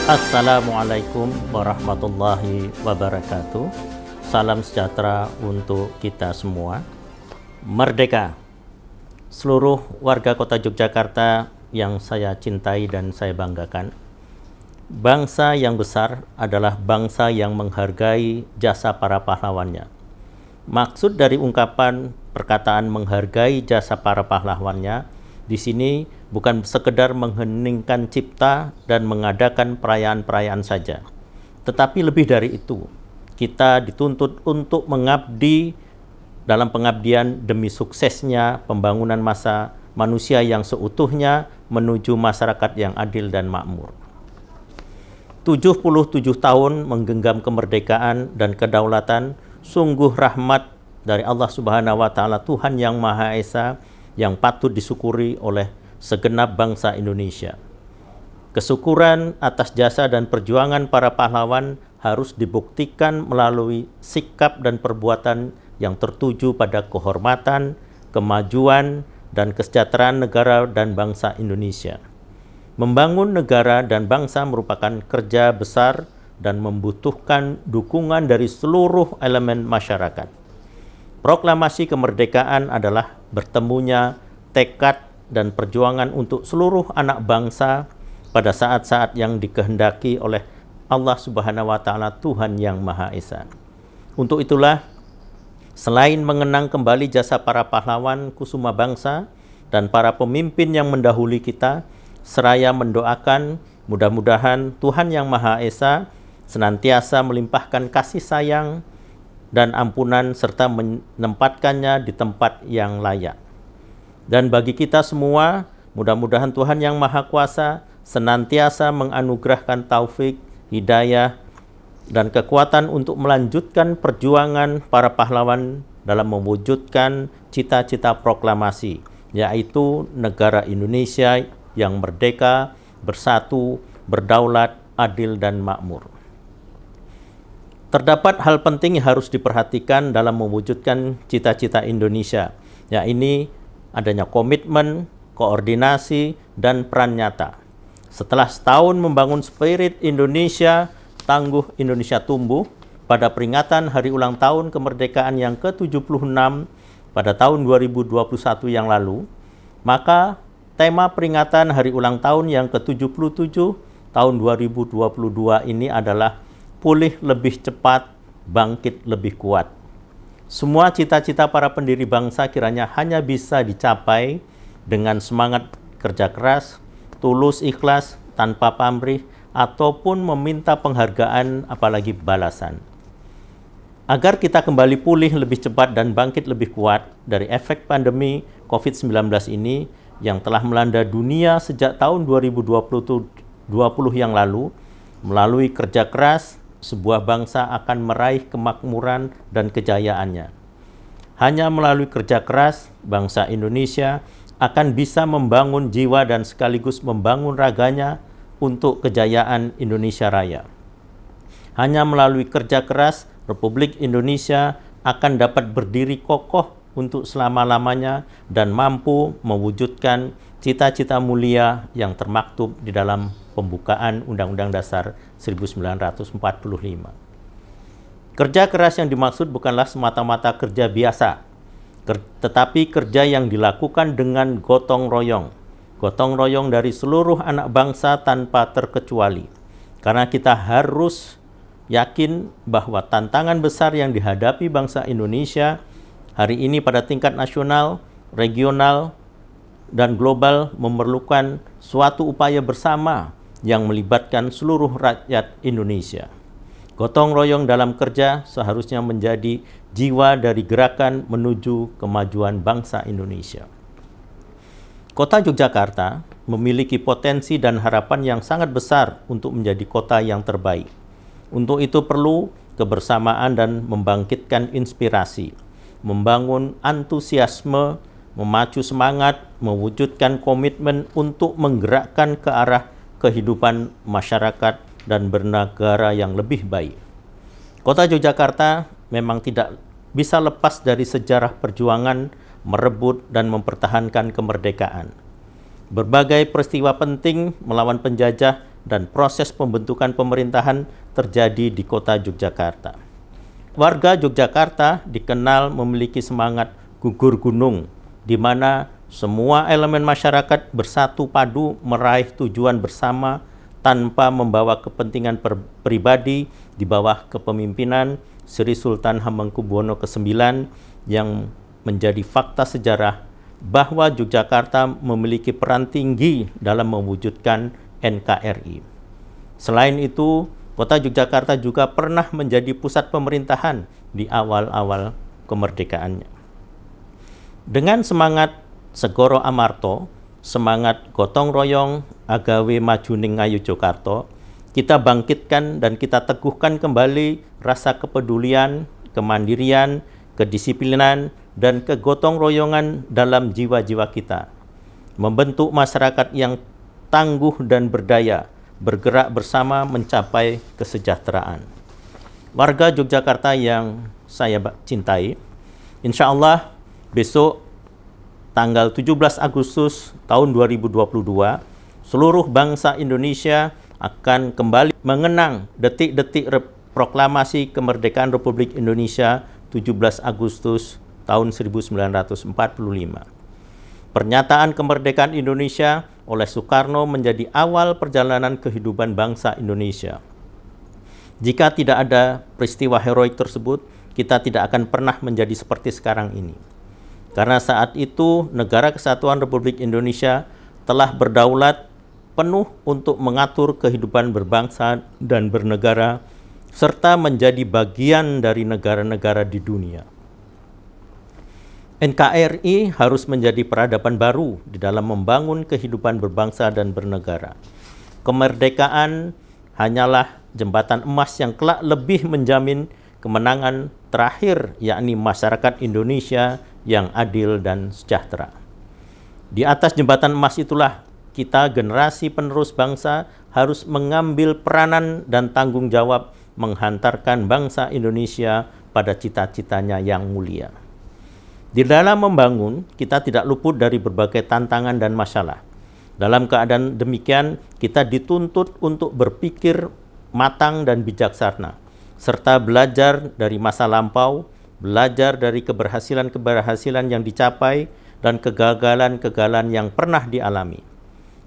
Assalamualaikum warahmatullahi wabarakatuh. Salam sejahtera untuk kita semua. Merdeka. Seluruh warga kota Yogyakarta yang saya cintai dan saya banggakan. Bangsa yang besar adalah bangsa yang menghargai jasa para pahlawannya. Maksud dari ungkapan perkataan menghargai jasa para pahlawannya di sini bukan sekedar mengheningkan cipta dan mengadakan perayaan-perayaan saja. Tetapi lebih dari itu, kita dituntut untuk mengabdi dalam pengabdian demi suksesnya pembangunan manusia yang seutuhnya menuju masyarakat yang adil dan makmur. 77 tahun menggenggam kemerdekaan dan kedaulatan sungguh rahmat dari Allah Subhanahu wa taala, Tuhan yang Maha Esa, yang patut disyukuri oleh segenap bangsa Indonesia. Kesyukuran atas jasa dan perjuangan para pahlawan harus dibuktikan melalui sikap dan perbuatan yang tertuju pada kehormatan, kemajuan, dan kesejahteraan negara dan bangsa Indonesia. Membangun negara dan bangsa merupakan kerja besar dan membutuhkan dukungan dari seluruh elemen masyarakat. Proklamasi kemerdekaan adalah bertemunya tekad dan perjuangan untuk seluruh anak bangsa pada saat-saat yang dikehendaki oleh Allah Subhanahu wa taala, Tuhan yang Maha Esa. Untuk itulah, selain mengenang kembali jasa para pahlawan kusuma bangsa dan para pemimpin yang mendahului kita, seraya mendoakan mudah-mudahan Tuhan yang Maha Esa senantiasa melimpahkan kasih sayang dan ampunan serta menempatkannya di tempat yang layak. Dan bagi kita semua, mudah-mudahan Tuhan yang Maha Kuasa senantiasa menganugerahkan taufik, hidayah, dan kekuatan untuk melanjutkan perjuangan para pahlawan dalam mewujudkan cita-cita proklamasi, yaitu negara Indonesia yang merdeka, bersatu, berdaulat, adil, dan makmur. Terdapat hal penting yang harus diperhatikan dalam mewujudkan cita-cita Indonesia, yaitu adanya komitmen, koordinasi, dan peran nyata. Setelah setahun membangun spirit Indonesia, tangguh Indonesia tumbuh, pada peringatan hari ulang tahun kemerdekaan yang ke-76 pada tahun 2021 yang lalu, maka tema peringatan hari ulang tahun yang ke-77 tahun 2022 ini adalah pulih lebih cepat, bangkit lebih kuat. Semua cita-cita para pendiri bangsa kiranya hanya bisa dicapai dengan semangat kerja keras, tulus ikhlas, tanpa pamrih, ataupun meminta penghargaan apalagi balasan. Agar kita kembali pulih lebih cepat dan bangkit lebih kuat dari efek pandemi COVID-19 ini yang telah melanda dunia sejak tahun 2020 yang lalu, melalui kerja keras, sebuah bangsa akan meraih kemakmuran dan kejayaannya. Hanya melalui kerja keras, bangsa Indonesia akan bisa membangun jiwa dan sekaligus membangun raganya untuk kejayaan Indonesia Raya. Hanya melalui kerja keras, Republik Indonesia akan dapat berdiri kokoh untuk selama-lamanya dan mampu mewujudkan cita-cita mulia yang termaktub di dalam pembukaan Undang-Undang Dasar 1945. Kerja keras yang dimaksud bukanlah semata-mata kerja biasa, tetapi kerja yang dilakukan dengan gotong royong dari seluruh anak bangsa tanpa terkecuali. Karena kita harus yakin bahwa tantangan besar yang dihadapi bangsa Indonesia hari ini pada tingkat nasional, regional, dan global memerlukan suatu upaya bersama yang melibatkan seluruh rakyat Indonesia. Gotong royong dalam kerja seharusnya menjadi jiwa dari gerakan menuju kemajuan bangsa Indonesia. Kota Yogyakarta memiliki potensi dan harapan yang sangat besar untuk menjadi kota yang terbaik. Untuk itu perlu kebersamaan dan membangkitkan inspirasi, membangun antusiasme, memacu semangat, mewujudkan komitmen untuk menggerakkan ke arah kehidupan masyarakat dan bernegara yang lebih baik. Kota Yogyakarta memang tidak bisa lepas dari sejarah perjuangan merebut dan mempertahankan kemerdekaan. Berbagai peristiwa penting melawan penjajah dan proses pembentukan pemerintahan terjadi di kota Yogyakarta. Warga Yogyakarta dikenal memiliki semangat gugur gunung, di mana semua elemen masyarakat bersatu padu meraih tujuan bersama tanpa membawa kepentingan pribadi di bawah kepemimpinan Sri Sultan Hamengkubuwono ke-9 yang menjadi fakta sejarah bahwa Yogyakarta memiliki peran tinggi dalam mewujudkan NKRI. Selain itu, kota Yogyakarta juga pernah menjadi pusat pemerintahan di awal-awal kemerdekaannya. Dengan semangat Segoro Amarto, semangat gotong royong agawe majuning ngayu Jogarta, kita bangkitkan dan kita teguhkan kembali rasa kepedulian, kemandirian, kedisiplinan, dan kegotong royongan dalam jiwa-jiwa kita. Membentuk masyarakat yang tangguh dan berdaya, bergerak bersama mencapai kesejahteraan. Warga Yogyakarta yang saya cintai, insya Allah besok tanggal 17 Agustus tahun 2022, seluruh bangsa Indonesia akan kembali mengenang detik-detik proklamasi kemerdekaan Republik Indonesia 17 Agustus tahun 1945. Pernyataan kemerdekaan Indonesia oleh Soekarno menjadi awal perjalanan kehidupan bangsa Indonesia. Jika tidak ada peristiwa heroik tersebut, kita tidak akan pernah menjadi seperti sekarang ini. Karena saat itu Negara Kesatuan Republik Indonesia telah berdaulat penuh untuk mengatur kehidupan berbangsa dan bernegara, serta menjadi bagian dari negara-negara di dunia. NKRI harus menjadi peradaban baru di dalam membangun kehidupan berbangsa dan bernegara. Kemerdekaan hanyalah jembatan emas yang kelak lebih menjamin kemenangan terakhir, yakni masyarakat Indonesia yang adil dan sejahtera. Di atas jembatan emas itulah kita generasi penerus bangsa harus mengambil peranan dan tanggung jawab menghantarkan bangsa Indonesia pada cita-citanya yang mulia. Di dalam membangun, kita tidak luput dari berbagai tantangan dan masalah. Dalam keadaan demikian, kita dituntut untuk berpikir matang dan bijaksana, serta belajar dari masa lampau, belajar dari keberhasilan-keberhasilan yang dicapai, dan kegagalan-kegagalan yang pernah dialami.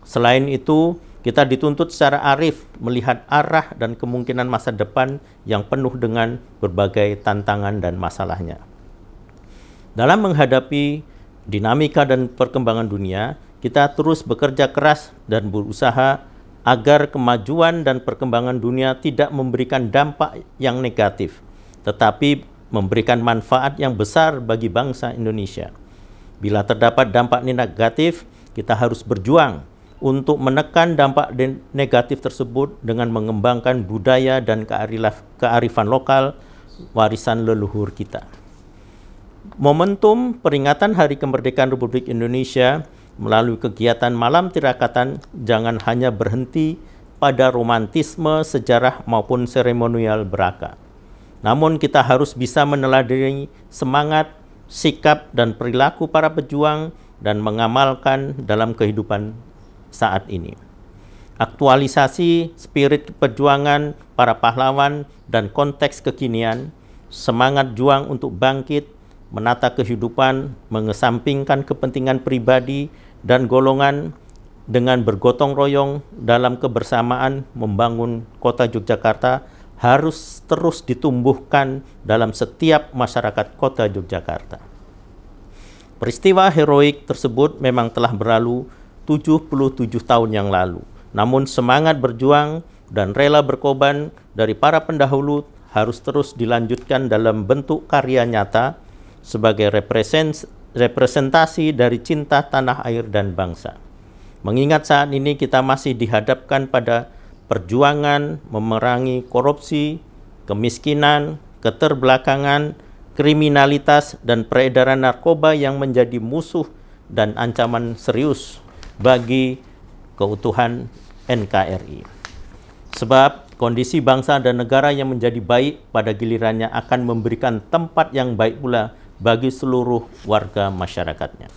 Selain itu, kita dituntut secara arif melihat arah dan kemungkinan masa depan yang penuh dengan berbagai tantangan dan masalahnya. Dalam menghadapi dinamika dan perkembangan dunia, kita terus bekerja keras dan berusaha agar kemajuan dan perkembangan dunia tidak memberikan dampak yang negatif, tetapi memberikan manfaat yang besar bagi bangsa Indonesia. Bila terdapat dampak negatif, kita harus berjuang untuk menekan dampak negatif tersebut dengan mengembangkan budaya dan kearifan lokal warisan leluhur kita. Momentum peringatan Hari Kemerdekaan Republik Indonesia melalui kegiatan Malam Tirakatan jangan hanya berhenti pada romantisme sejarah maupun seremonial belaka. Namun kita harus bisa meneladani semangat, sikap, dan perilaku para pejuang dan mengamalkan dalam kehidupan saat ini. Aktualisasi spirit perjuangan para pahlawan dan konteks kekinian, semangat juang untuk bangkit, menata kehidupan, mengesampingkan kepentingan pribadi dan golongan dengan bergotong royong dalam kebersamaan membangun kota Yogyakarta harus terus ditumbuhkan dalam setiap masyarakat kota Yogyakarta. Peristiwa heroik tersebut memang telah berlalu 77 tahun yang lalu. Namun semangat berjuang dan rela berkorban dari para pendahulu harus terus dilanjutkan dalam bentuk karya nyata sebagai representasi dari cinta tanah air dan bangsa. Mengingat saat ini kita masih dihadapkan pada perjuangan memerangi korupsi, kemiskinan, keterbelakangan, kriminalitas, dan peredaran narkoba yang menjadi musuh dan ancaman serius bagi keutuhan NKRI. Sebab kondisi bangsa dan negara yang menjadi baik pada gilirannya akan memberikan tempat yang baik pula bagi seluruh warga masyarakatnya.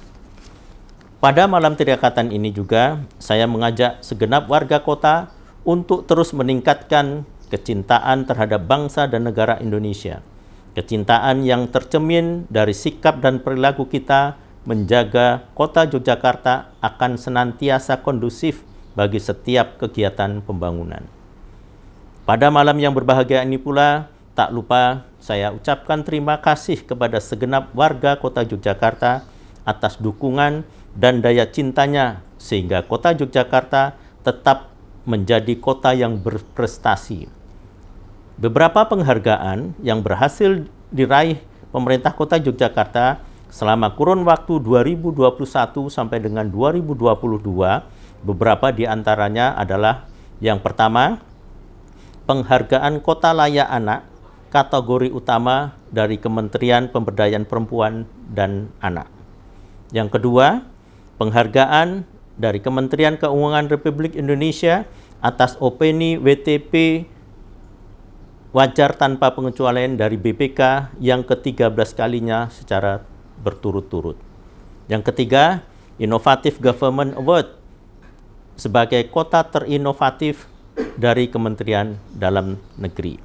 Pada malam tirakatan ini juga, saya mengajak segenap warga kota untuk terus meningkatkan kecintaan terhadap bangsa dan negara Indonesia. Kecintaan yang tercermin dari sikap dan perilaku kita menjaga kota Yogyakarta akan senantiasa kondusif bagi setiap kegiatan pembangunan. Pada malam yang berbahagia ini pula, tak lupa saya ucapkan terima kasih kepada segenap warga kota Yogyakarta atas dukungan dan daya cintanya sehingga kota Yogyakarta tetap menjadi kota yang berprestasi. Beberapa penghargaan yang berhasil diraih pemerintah kota Yogyakarta selama kurun waktu 2021 sampai dengan 2022, beberapa di antaranya adalah yang pertama, penghargaan Kota Layak Anak kategori utama dari Kementerian Pemberdayaan Perempuan dan Anak. Yang kedua, penghargaan dari Kementerian Keuangan Republik Indonesia atas opini WTP wajar tanpa pengecualian dari BPK yang ke-13 kalinya secara berturut-turut. Yang ketiga, Innovative Government Award sebagai kota terinovatif dari Kementerian Dalam Negeri.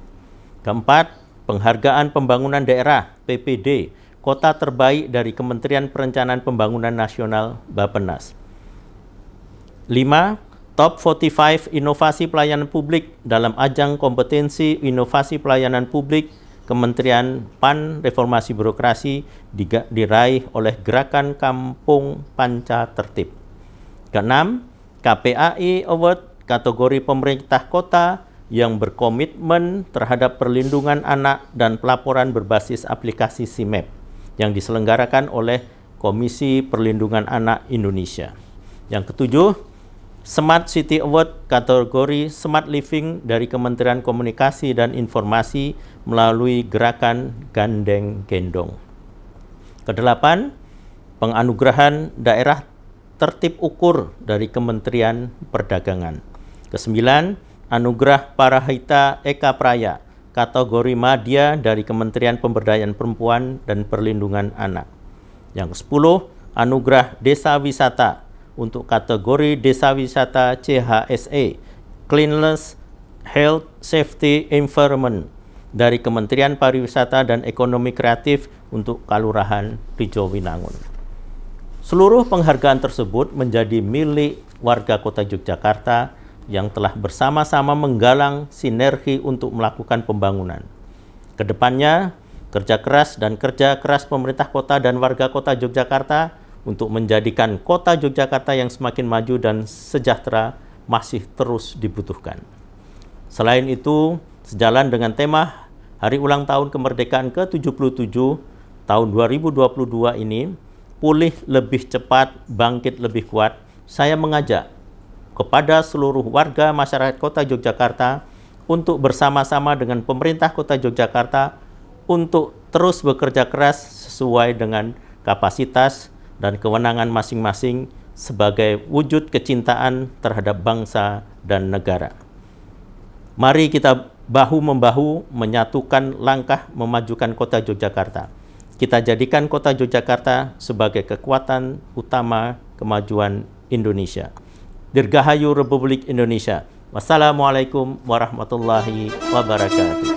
Keempat, penghargaan pembangunan daerah PPD, kota terbaik dari Kementerian Perencanaan Pembangunan Nasional Bappenas. 5. Top 45 Inovasi Pelayanan Publik dalam ajang kompetensi inovasi pelayanan publik Kementerian PAN Reformasi Birokrasi diraih oleh Gerakan Kampung Panca Tertib. Keenam, KPAI Award kategori pemerintah kota yang berkomitmen terhadap perlindungan anak dan pelaporan berbasis aplikasi SIMAP yang diselenggarakan oleh Komisi Perlindungan Anak Indonesia. Yang ketujuh, Smart City Award kategori Smart Living dari Kementerian Komunikasi dan Informasi melalui Gerakan Gandeng Gendong. Kedelapan, penganugerahan daerah tertib ukur dari Kementerian Perdagangan. Kesembilan, anugerah Parahita Eka Praya kategori Madya dari Kementerian Pemberdayaan Perempuan dan Perlindungan Anak. Yang ke-10, anugerah Desa Wisata untuk kategori Desa Wisata CHSE Cleanliness, Health, Safety, Environment dari Kementerian Pariwisata dan Ekonomi Kreatif untuk Kalurahan Rijowinangun. Seluruh penghargaan tersebut menjadi milik warga kota Yogyakarta yang telah bersama-sama menggalang sinergi untuk melakukan pembangunan. Kedepannya, kerja keras pemerintah kota dan warga kota Yogyakarta untuk menjadikan kota Yogyakarta yang semakin maju dan sejahtera masih terus dibutuhkan. Selain itu, sejalan dengan tema Hari Ulang Tahun Kemerdekaan ke-77 tahun 2022 ini, pulih lebih cepat, bangkit lebih kuat, saya mengajak kepada seluruh warga masyarakat kota Yogyakarta untuk bersama-sama dengan pemerintah kota Yogyakarta untuk terus bekerja keras sesuai dengan kapasitas dan kewenangan masing-masing sebagai wujud kecintaan terhadap bangsa dan negara. Mari kita bahu-membahu menyatukan langkah memajukan kota Yogyakarta. Kita jadikan kota Yogyakarta sebagai kekuatan utama kemajuan Indonesia. Dirgahayu Republik Indonesia. Wassalamualaikum warahmatullahi wabarakatuh.